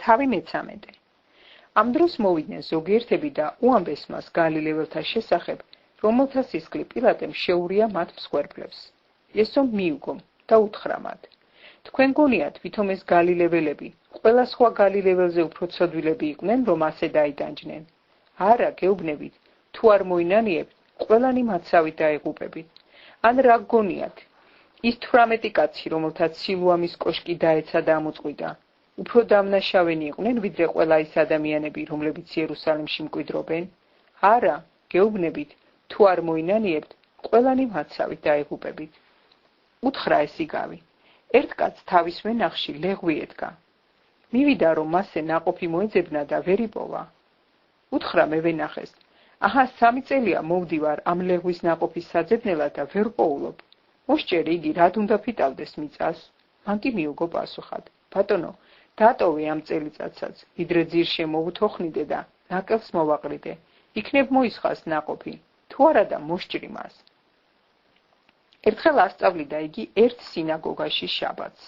თავი მე-13. ამ დროს მოვიდნენ ზოგიერთები და უამბეს მას გალილეველთა შესახებ, რომელთა სისხლი პილატემ შეურია მათ მსხვერპლებს. იესომ მიუგო და უთხრა მათ: თქვენ გონიათ, ვითომ ეს გალილეველები ყველა სხვა გალილეველზე უფრო ცოდვილები იყვნენ, რომ ასე დაიტანჯნენ? არა, გეუბნებით, თუ არ მოინანიებთ, ყველანი მათსავით დაიღუპებით. ან რა გგონიათ, ის 18 კაცი, რომელთაც სილუამის კოშკი დაეცა და ამოწყვიტა, უფრო დამნაშავენი იყვნენ, ვიდრე ყველა ის ადამიანები, რომლებიც იერუსალიმში მკვიდრობენ? არა, გეუბნებით, თუ არ მოინანიებთ, ყველანი მათსავით დაიღუპებით. უთხრა ეს იგავი. ერთ კაცს თავის ვენახში ლეღვი ედგა. მივიდა, რომ მასზე ნაყოფი მოეძებნა და ვერ იპოვა. უთხრა მე ვენახეს: აჰა, 3 წელია მოვდივარ ამ ლეღვის ნაყოფის საძებნელად და ვერ პოულობ. მოსჭერი იგი რად უნდა ფიტავდეს მიწას? მან კი მიუგო პასუხად: ბატონო, დატოვე ამ წელიწადსაც, ვიდრე ძირ შემოუთოხნიდე და ნაკელს მოვაყრიდე, იქნებ მოისხას ნაყოფი, თუ არა და მოსჭრი მას. ერთხელ ასწავლიდა იგი ერთ სინაგოგაში შაბათს.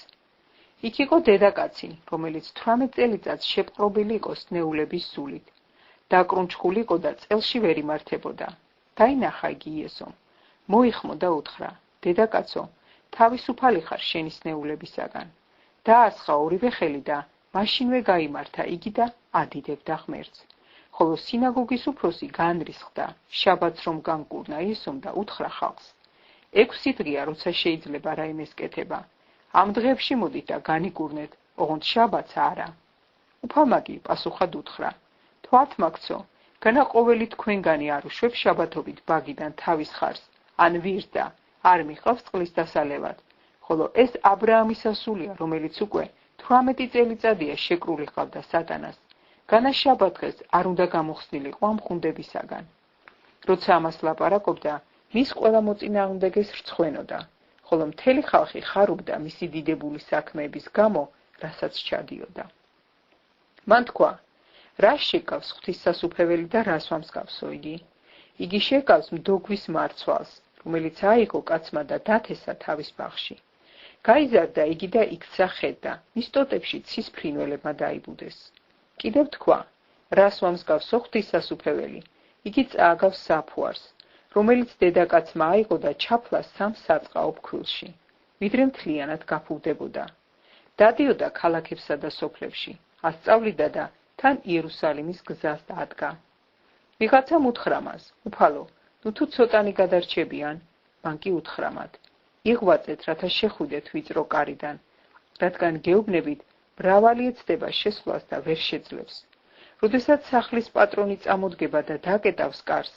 იქ იყო დედაკაცი, რომელიც 18 წელიწადს შეპყრობილი იყო სნეულების სულით. დაკრუნჩხული იყო და წელში ვერ იმართებოდა. დაინახა იგი იესომ, მოიხმო და უთხრა: დედაკაცო, თავისუფალი ხარ შენი სნეულებისაგან. დაასხა ორივე ხელი და მაშინვე გაიმართა იგი და ადიდებდა ღმერთს. ხოლო სინაგოგის უფროსი განრისხდა, შაბათს რომ განკურნა იესომ და უთხრა ხალხს: 6 დღეა, როცა შეიძლება რაიმეს კეთება. ამ დღეებში მოდით და განიკურნეთ, ოღონდ შაბათს არა. უფალმა კი პასუხად უთხრა: თვალთ მაგცო, განა ყოველი თქვენგანი არ უშვებს შაბათობით ბაგიდან თავის ხარს, ან ვირს და არ მიყავს წყლის დასალევად, ხოლო ეს აბრაამის ასულია, რომელიც უკვე 18 წელიწადია შეკრული ყავდა სატანას. განა შაბათ დღეს არ უნდა გამოხსნილიყო ამ ხუნდებისაგან. როცა ამას ლაპარაკობდა, მის ყველა მოწინააღმდეგეს რცხვენოდა, ხოლო მთელი ხალხი ხარობდა მისი დიდებული საქმეების გამო, რასაც ჩადიოდა. მან თქვა: რა შეკავს ღვთისმსასუფეველი და რას ვამსგავსო იგი? იგი შეკავს მდოგვის მარცვალს, რომელიც აიღო კაცმა და დათესა თავის ბაღში. გაიზარდა იგი და იქცა ხედ და მის ტოტებში ცის ფრინველებმა დაიბუდეს. კიდევ თქვა: რას ვამსგავსო ღვთისმსასუფეველი? იგი წააგავს საფუარს, რომელიც დედაკაცმა აიღო და ჩაფლა 3 საწყაო ფქვილში, ვიდრე მთლიანად გაფუვდებოდა. დადიოდა ქალაქებსა და სოფლებში, ასწავლიდა და თან იერუსალიმის გზას დადგა. ვიღაცამ უთხრა მას: უფალო, ნუ თუ ცოტანი გადარჩებიან? მან კი უთხრა მათ: იღვაწეთ, რათა შეხვიდეთ ვიწრო კარიდან, რადგან გეუბნებით, მრავალი ეცდება შესვლას და ვერ შეძლებს. როდესაც სახლის პატრონი წამოდგება და დაკეტავს კარს,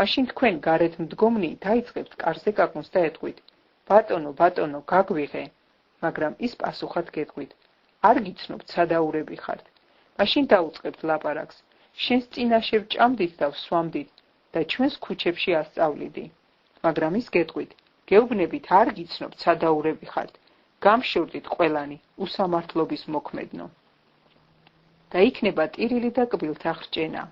მაშინ თქვენ გარეთ მდგომნი დაიწყებთ კარზე გაკუნს და ეტყვით: ბატონო, ბატონო, გაგვიღე. მაგრამ ის პასუხად გეტყვით: არ გიცნობთ, სადაურები ხართ. მაშინ დაუწყებთ ლაპარაკს: შენს წინაშე ვჭამდით და ვსვამდით და ჩვენს ქუჩებში ასწავლიდი. მაგრამ ის გეტყვით: გეუბნებით, არ გიცნობთ, სადაურები ხართ. გამშორდით ყველანი, უსამართლობის მოქმედნო. და იქნება ტირილი და კბილთა ხრჭენა.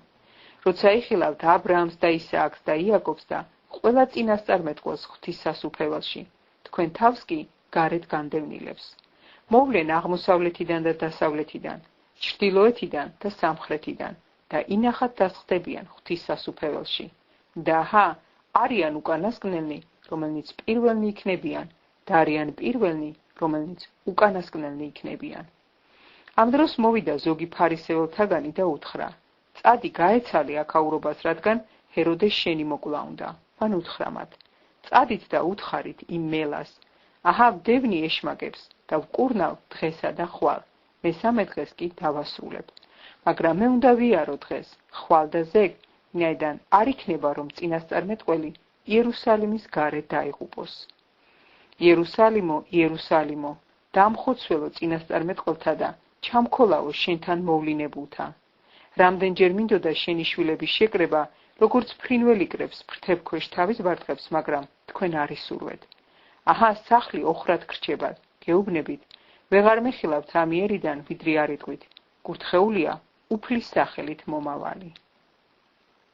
როცა იხილავთ აბრაამს და ისააკს და იაკობს და ყველა წინასწარმეტყველს ღვთისმსასუფეველში, თქვენ თავს კი გარეთ განდევნილებს. მოვლენ აღმოსავლეთიდან და დასავლეთიდან, ჩრდილოეთიდან და სამხრეთიდან და ინახად დასხდებიან ღვთისმსასუფეველში. და ჰა, არიან უკანასკნელნი, რომელნიც პირველნი იქნებიან, და არიან პირველნი, რომელნიც უკანასკნელნი იქნებიან. ამ დროს მოვიდა ზოგი ფარისეველთაგანი და უთხრა: წადი, გაეცალე აქაურობას, რადგან ჰეროდეს შენი მოკლა უნდა. მან უთხრა მათ: წადით და უთხარით იმ მელას: აჰა, ვდევნი ეშმაკებს და ვკურნავ დღესა და ხვალ, მესამე დღეს კი დავასრულებ. მაგრამ მე უნდა ვიარო დღეს, ხვალ და ზეგ, ვინაიდან არ იქნება, რომ წინასწარმეტყველი იერუსალიმის გარეთ დაიღუპოს. იერუსალიმო, იერუსალიმო, დამხოცველო წინასწარმეტყველთა და ჩამქოლავო შენთან მოვლინებულთა. რამდენჯერ მინდოდა შენი შვილების შეკრება, როგორც ფრინველი კრებს ფრთებქვეშ თავის ბარტყებს, მაგრამ თქვენ არ ისურვეთ. აჰა, სახლი ოხრად გრჩებათ, გეუბნებით, ვეღარ მეხილავთ ამიერიდან, ვიდრე არ იტყვით, გურთხეულია უფლის სახელით მომავალი.